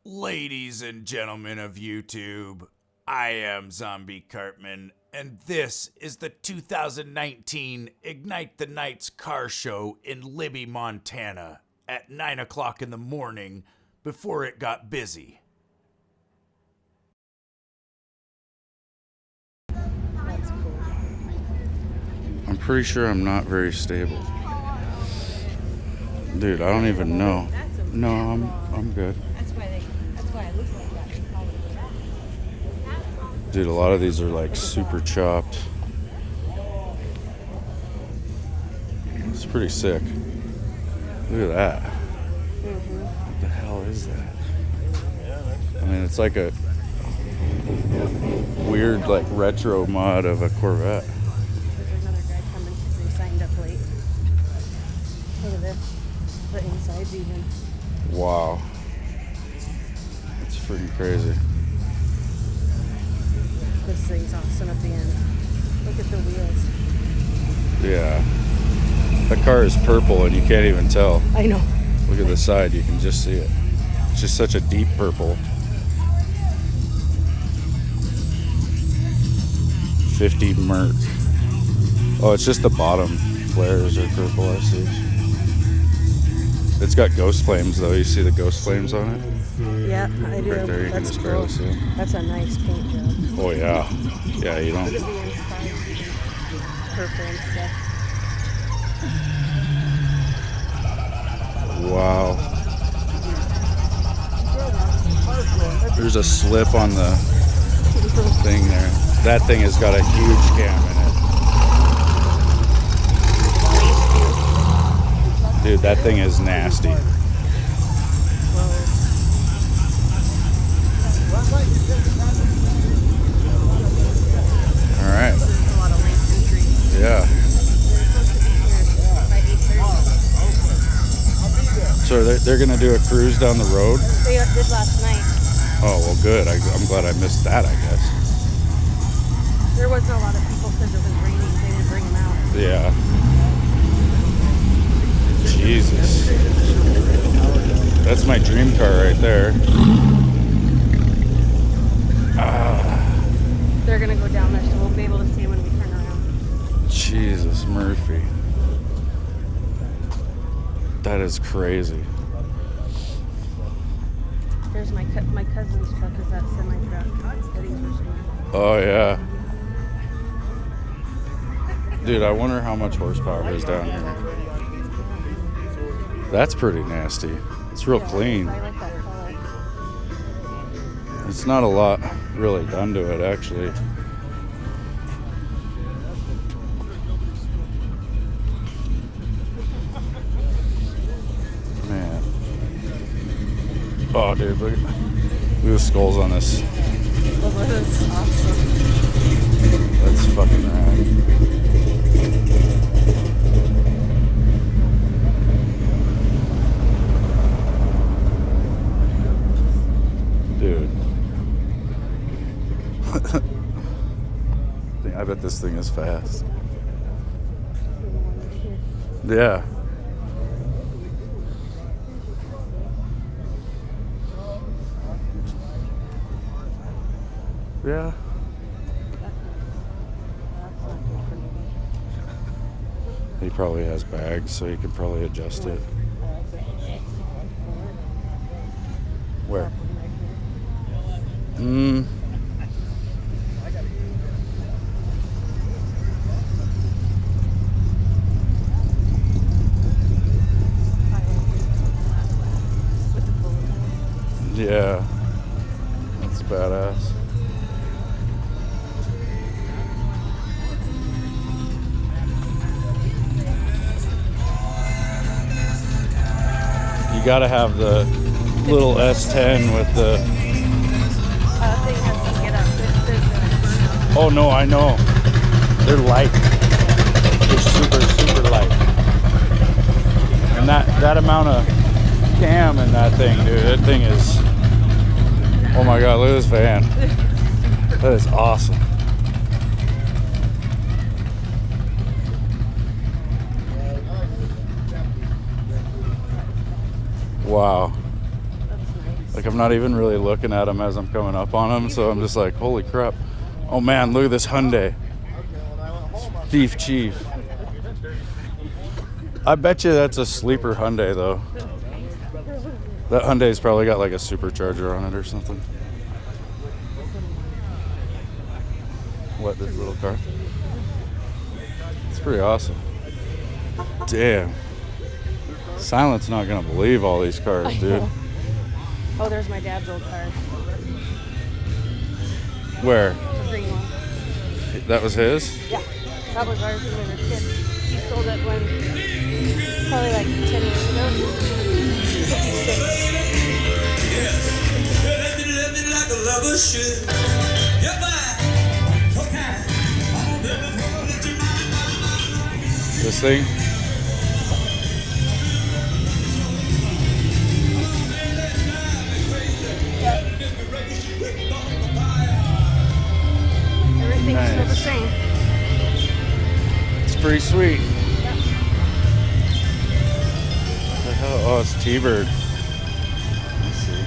Ladies and gentlemen of YouTube, I am Zombie Cartman, and this is the 2019 Ignite the Nights car show in Libby, Montana at 9 o'clock in the morning before it got busy. I'm pretty sure I'm not very stable. Dude, I don't even know. No, I'm good. That's why it looks like that. Dude, a lot of these are like super chopped. It's pretty sick. Look at that. What the hell is that? I mean, it's like a weird, like, retro mod of a Corvette. There's another guy coming because they signed up late. Look at this. The inside's even. Wow. That's freaking crazy. This thing's awesome at the end. Look at the wheels. Yeah. That car is purple and you can't even tell. I know. Look at the side, you can just see it. It's just such a deep purple. 50 Merc. Oh, it's just the bottom flares are purple, I see. It's got ghost flames though. You see the ghost flames on it? Yeah, I do. Right there, you can That's just cool. barely see it. That's a nice paint job. Oh yeah. Yeah, you Look at don't. the inside. Purple and stuff. Wow. There's a slip on the thing there. That thing has got a huge cam in it. Dude, that thing is nasty. All right. There's a lot of lane entry. Yeah. By 8:30. So they're going to do a cruise down the road? They did last night. Oh, well, good. I'm glad I missed that, I guess. There wasn't a lot of people because it was raining. They didn't bring them out. Yeah. Jesus. That's my dream car right there. They're going to go down there, so we'll be able to see when we turn around. Jesus, Murphy. That is crazy. There's my cousin's truck. Is that semi-truck? Eddie's version. Oh, yeah. Dude, I wonder how much horsepower is down here. That's pretty nasty. It's real clean. I like that color. It's not a lot really done to it, actually. Man. Oh, dude, look at the skulls on this. Well, that's awesome. That's fucking rad. Dude. I bet this thing is fast. Yeah. Yeah. He probably has bags, so he can probably adjust it. Where? Yeah. That's badass. You gotta have the little S10 with the... Thing has to get up. There's Oh no, I know. They're light. They're super, super light. And that amount of cam in that thing, dude, that thing is... Oh my god, look at this van. That is awesome. Wow. That's nice. Like, I'm not even really looking at them as I'm coming up on them, so I'm just like, holy crap. Oh man, look at this Hyundai. Thief Chief. I bet you that's a sleeper Hyundai, though. That Hyundai's probably got like a supercharger on it or something. What, this little car? It's pretty awesome. Damn. Silent's not gonna believe all these cars, dude. Oh, there's my dad's old car. Where? The green one. That was his? Yeah, that was ours when we were kids. He sold it when, probably like 10 years ago. 56. This thing? Everything's still the same. It's pretty sweet. What the hell? Oh, it's T-Bird. Let's see.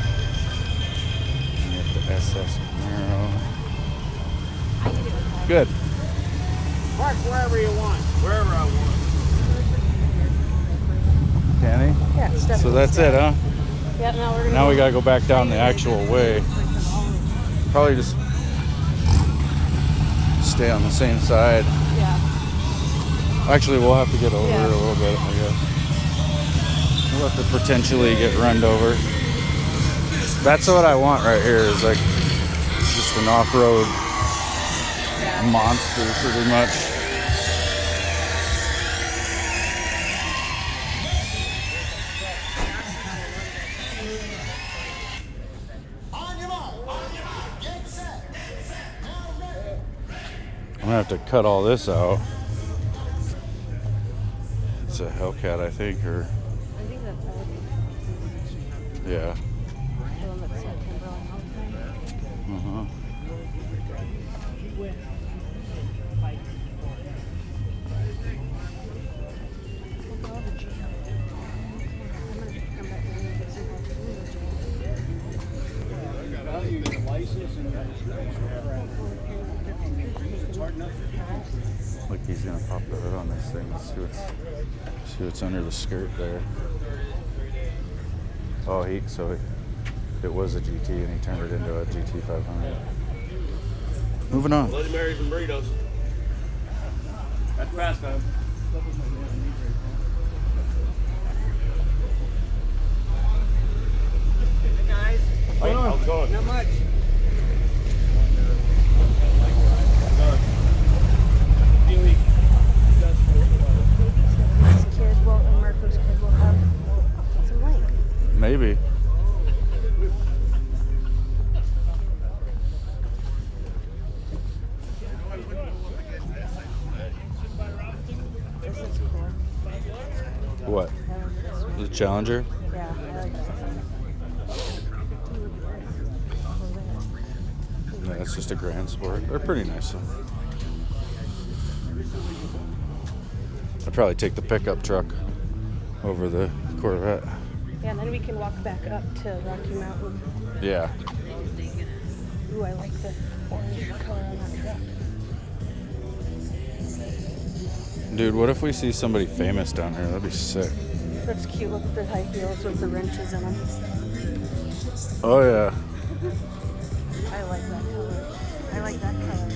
We have the SS Camaro. Good. Park wherever you want. Wherever I want. Can he? Yeah, it's definitely So that's it, huh? Yeah, now we're gonna Now we gotta go back down the actual way. Probably just stay on the same side. Yeah. Actually, we'll have to get over Yeah. a little bit, I guess. We'll have to potentially get runned over. That's what I want right here, is like just an off-road monster, pretty much. I'm gonna have to cut all this out. It's a Hellcat, I think, or I think that's our yeah. the one that's September on all the time. Come back and get some more Look, he's gonna pop the hood on this thing. Let's see what's under the skirt there. Oh, it was a GT and he turned it into a GT 500. Moving on. Bloody Marys and burritos. That's fast time. Hey guys. How's it going? Not much. This kid will, and Marco's kid will have some light. Maybe. This is cool. What? I like this one. The Challenger? Yeah, I like this one. No, it's just a Grand Sport. They're pretty nice though. I'd probably take the pickup truck over the Corvette. Yeah, and then we can walk back up to Rocky Mountain. Yeah. Ooh, I like the orange color on that truck. Dude, what if we see somebody famous down here? That'd be sick. That's cute. Look at the high heels with the wrenches in them. Oh yeah. I like that color. I like that color.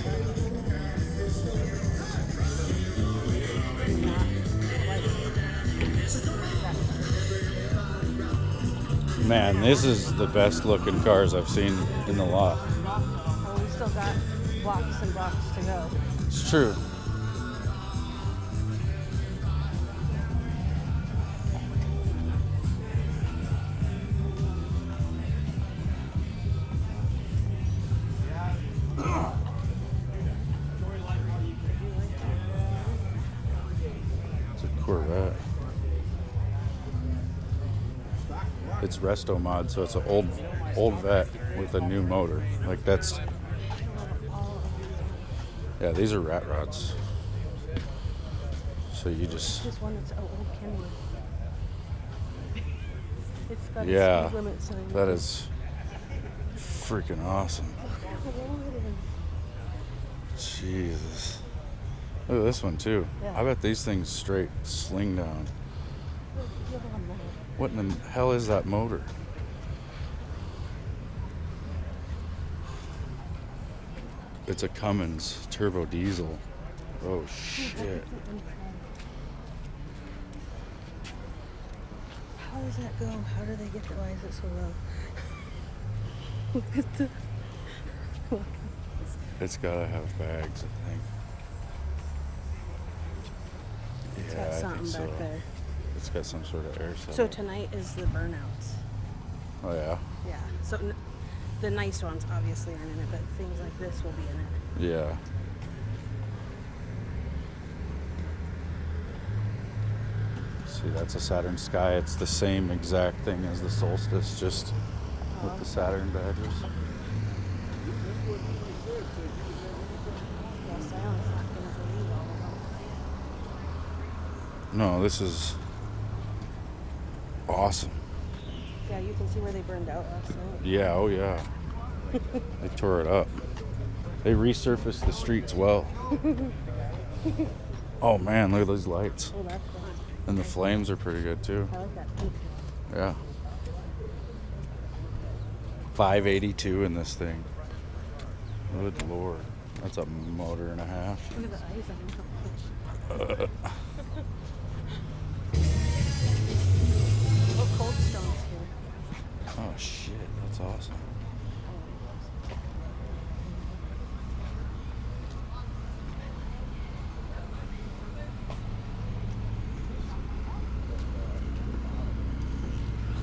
Man, this is the best looking cars I've seen in the lot. Oh, we still got blocks and blocks to go. It's true. It's a Corvette. It's resto mod, so it's an old vet with a new motor. Like that's, yeah, these are rat rods. So you just, This one is old Kenny. It's got a yeah, speed limit sign. that is freaking awesome. Jesus. Look at this one too. Yeah. I bet these things straight sling down. What in the hell is that motor? It's a Cummins turbo diesel. Oh shit. How does that go? How do they get the, why is it so low? Look at the... It's gotta have bags, I think. It's Yeah, got I something think so. back there. It's got some sort of air setup. So tonight is the burnouts. Oh yeah. Yeah. So the nice ones obviously aren't in it, but things like this will be in it. Yeah. See, that's a Saturn Sky. It's the same exact thing as the Solstice, just with the Saturn badges. Yeah, Silent's not gonna believe all of them. No, this is awesome. Yeah, you can see where they burned out last night. Yeah, oh yeah. They tore it up. They resurfaced the streets well. Oh man, look at those lights. Oh, that's cool. And the flames are pretty good too. I like that pink. Yeah. 582 in this thing. Good lord. That's a motor and a half. Look at the eyes on them. Oh, Cold Stone's here. Oh shit, that's awesome.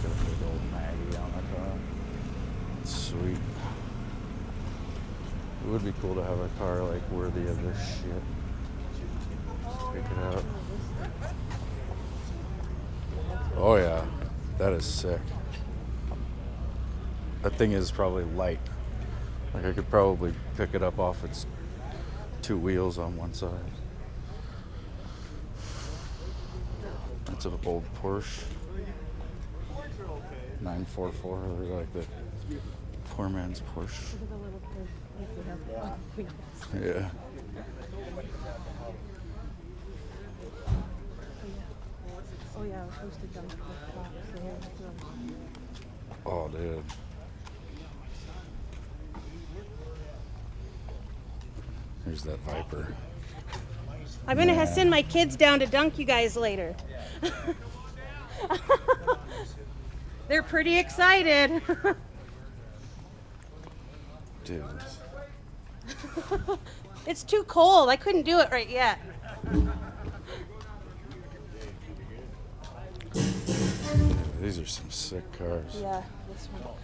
Got a big old Maggie on the top. Sweet. It would be cool to have a car like worthy of this shit. Check it out. Oh yeah, that is sick. That thing is probably light. Like I could probably pick it up off its two wheels on one side. That's an old Porsche 944, or like the poor man's Porsche. Look at the little kid. Yeah. Oh yeah, I was supposed to jump off top. So yeah, Oh, dude. Here's that Viper. I'm gonna Yeah. send my kids down to dunk you guys later. They're pretty excited. Dude. It's too cold. I couldn't do it right yet. These are some sick cars. Yeah, this one.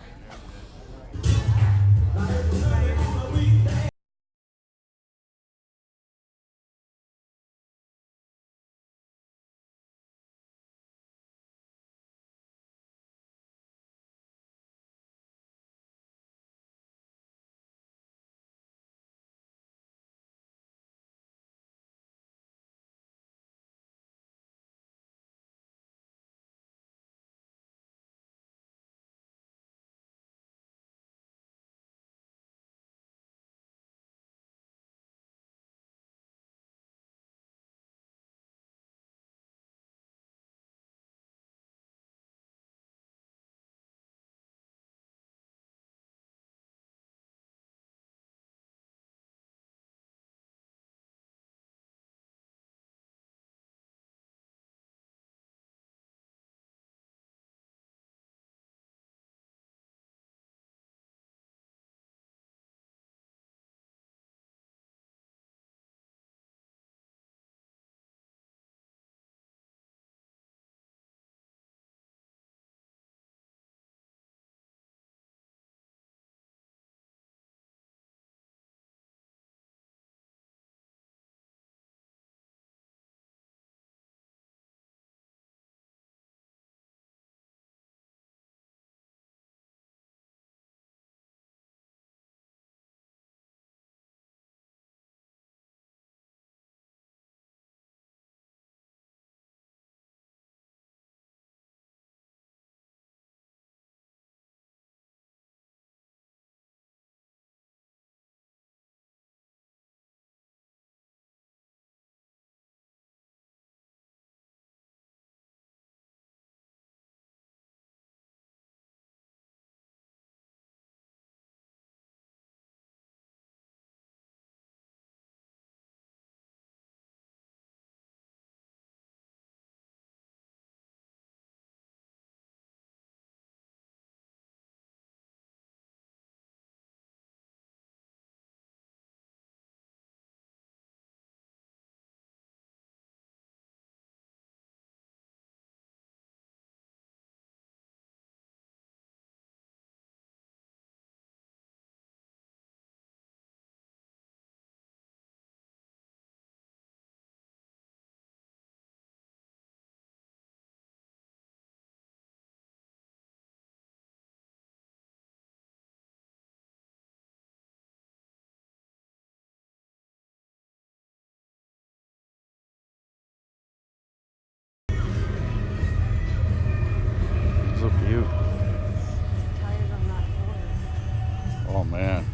Oh man.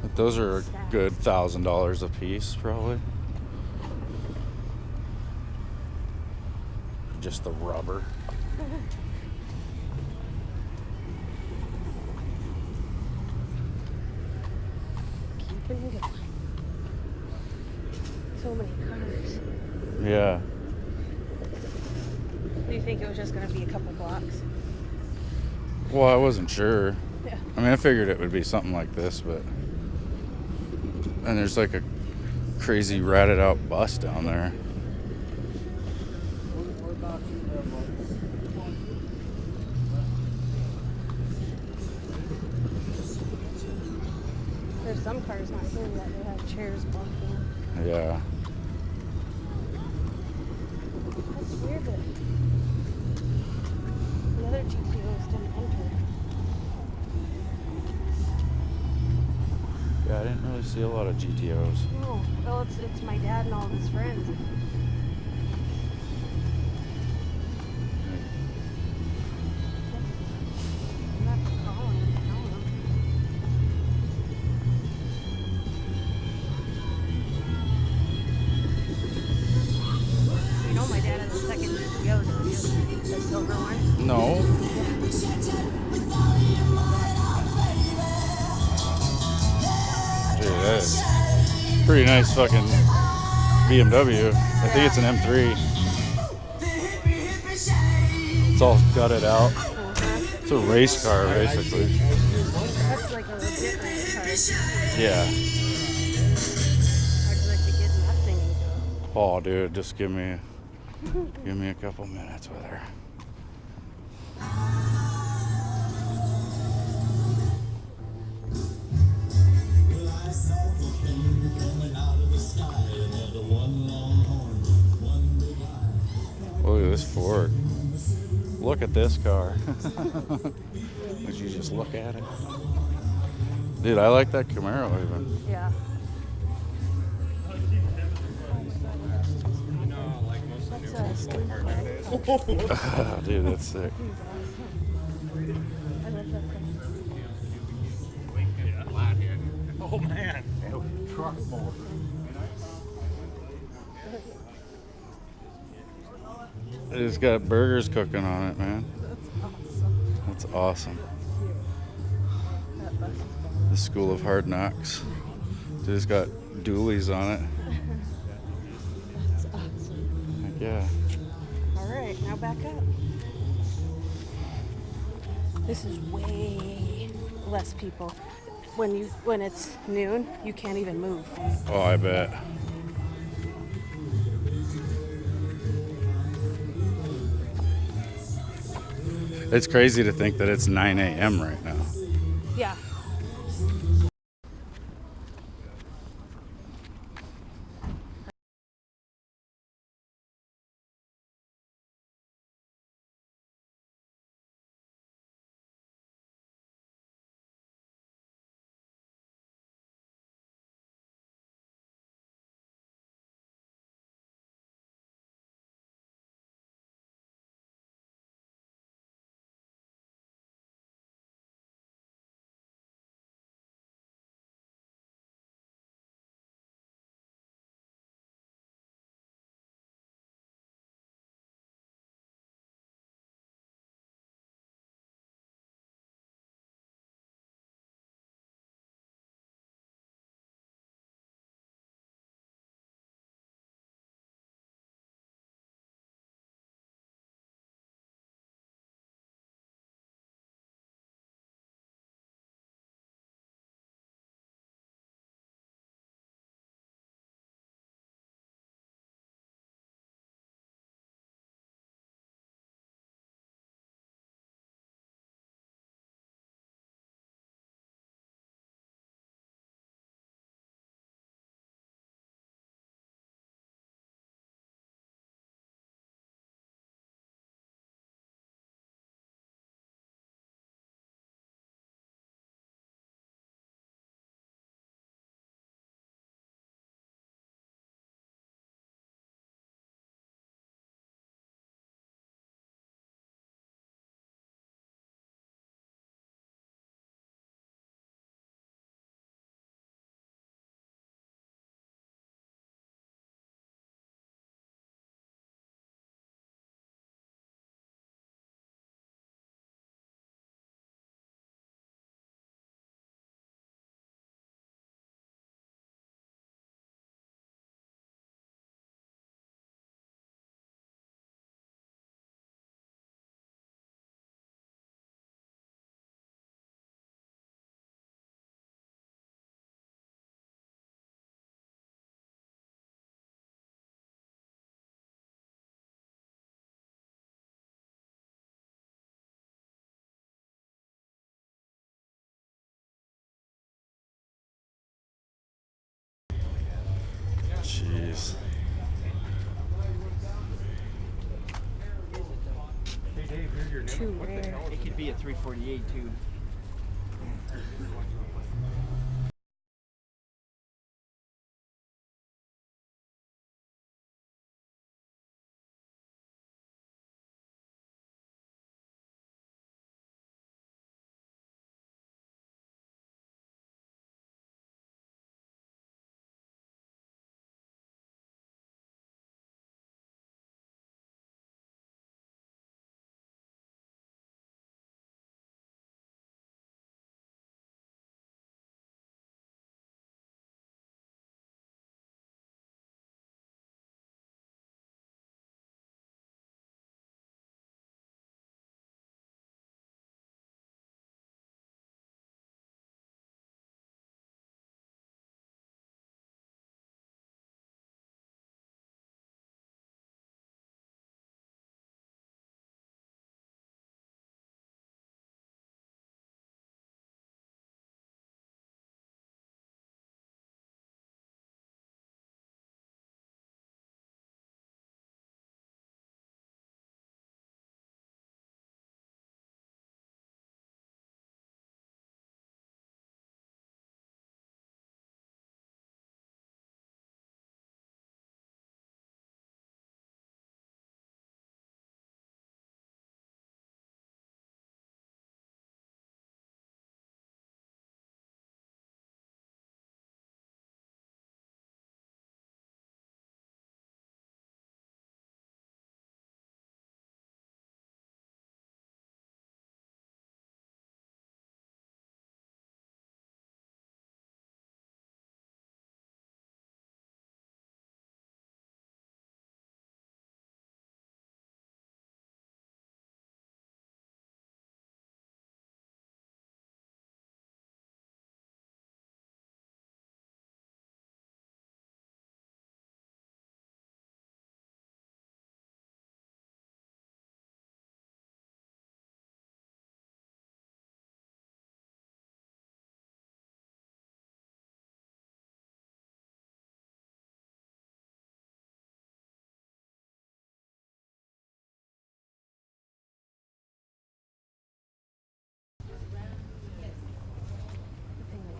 But those are a good $1,000 a piece, probably. Just the rubber. Keeping going. So many cars. Yeah. Do you think it was just going to be a couple blocks? Well, I wasn't sure. Yeah. I mean, I figured it would be something like this, but... And there's like a crazy ratted out bus down there. There's some cars not here that they have chairs blocking them. Yeah. That's weird that the other GPOs didn't enter. Yeah, I didn't really see a lot of GTOs. No. Well, it's my dad and all of his friends. I'm not calling him, tell him. You know my dad has a second GPO, don't you? The silver one. No. Dude, that is pretty nice fucking BMW. I think it's an M3. It's all gutted out. It's a race car, basically. That's like a legit race car. Yeah. How'd you like to get in that thing and go? Oh, dude, just give me a couple minutes with her. Look at this Ford. Look at this car. Would you just look at it? Dude, I like that Camaro even. Yeah. That's a Dude, that's sick. I love that thing. Oh man. Truck motor. It's got burgers cooking on it, man. That's awesome. That's awesome. That bus is The School of Hard Knocks. Dude, it's got dualies on it. That's awesome. Heck yeah. All right, now back up. This is way less people. When it's noon, you can't even move. Oh, I bet. It's crazy to think that it's 9 a.m. right now. Yeah. these. Too rare. It could be a 348 too.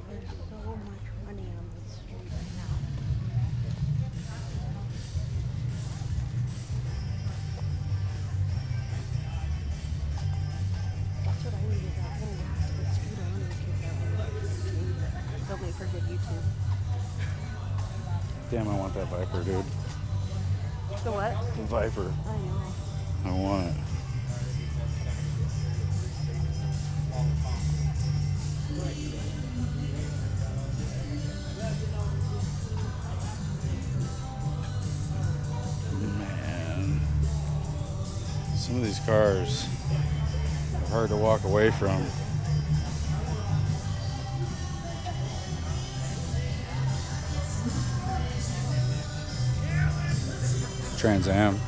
There's so much money on the street right now. That's what I need is that whole last street on and keep that one. They'll make for good YouTube. Damn, I want that Viper, dude. The what? The Viper. I know. I want it. Man. Some of these cars are hard to walk away from. Trans Am.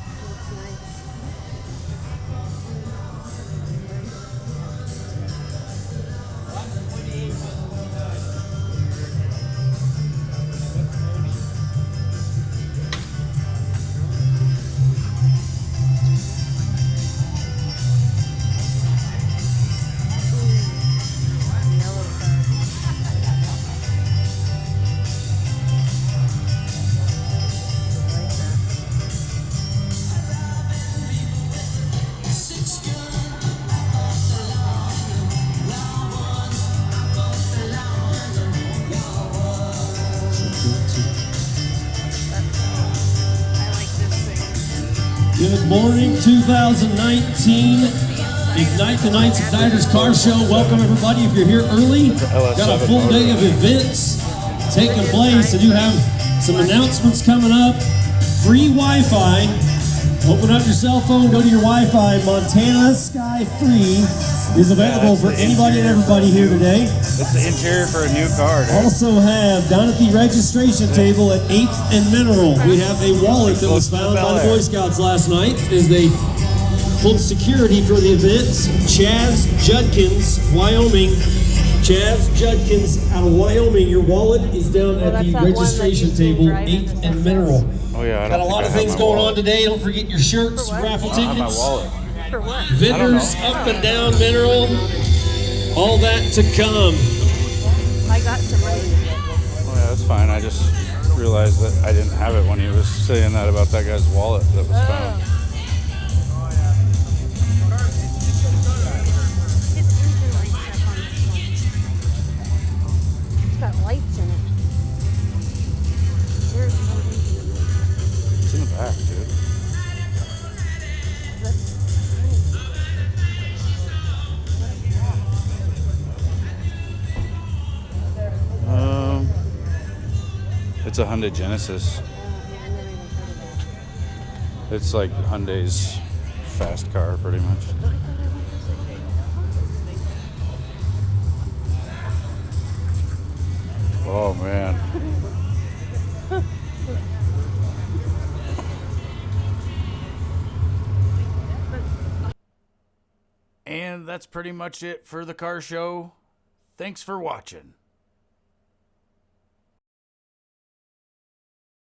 Good morning, 2019 Ignite the Night's Igniters Car Show. Welcome everybody. If you're here early, got a full day of events taking place, and you have some announcements coming up. Free Wi-Fi. Open up your cell phone, go to your Wi-Fi. Montana Sky Free is available for anybody and everybody here today. It's the interior for a new car, dude. Also have down at the registration table at 8th and Mineral, we have a wallet that was found by the Boy Scouts last night as they pulled security for the event. Chaz Judkins, Wyoming, Chaz Judkins out of Wyoming. Your wallet is down at that's the that one that registration you've been table, driving 8 to and Texas. Mineral. Oh yeah, I Got a don't lot think of I have things my going wallet. on today. Don't forget your shirts, For what? raffle I don't have my tickets, wallet. For what? vendors up and down Mineral. All that to come. I got some money. Oh yeah, that's fine. I just realized that I didn't have it when he was saying that about that guy's wallet that was found. His engine lights up on this one. It's got lights in it. There's no engine. It's in the back, dude. It's a Hyundai Genesis. It's like Hyundai's fast car, pretty much. Oh man. And that's pretty much it for the car show. Thanks for watching.